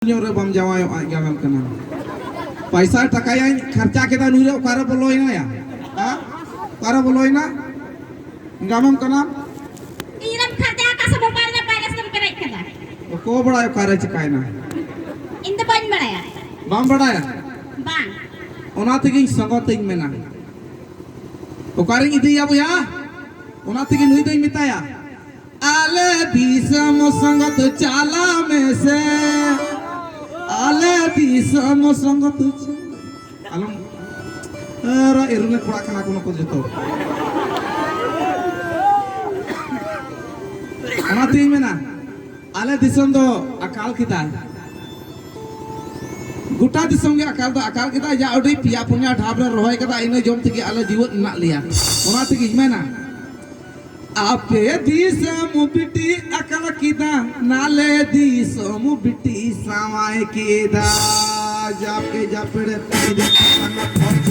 bam jawai gamam kana paisa taka yang kharcha kita nure ukara boloina ya ha ukara boloina gamam kana iram kharcha ka sab barna pagas kam karai kana ko bada ukara chikaina inda ban badaya bam badaya bang ona tegi sangot ting mena ukara idi ya bu ya ona tegi nui dei mitaya ale disam sangot chala में से ale disam sangot alam era irune kura kana kono ko jeto ona ting mena ale disam do akal kita गुटा दिसम के अकाल के या अडी पिया पुन्या double रोय कदा इने जम तकी आले जीवन ना लिया ओना तकी इमेना आपे दिसम बिटी अकाल किदा नाले दिसम बिटी सावाय केदा जापे जापड़े पीदे ना पहुंच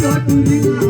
What do you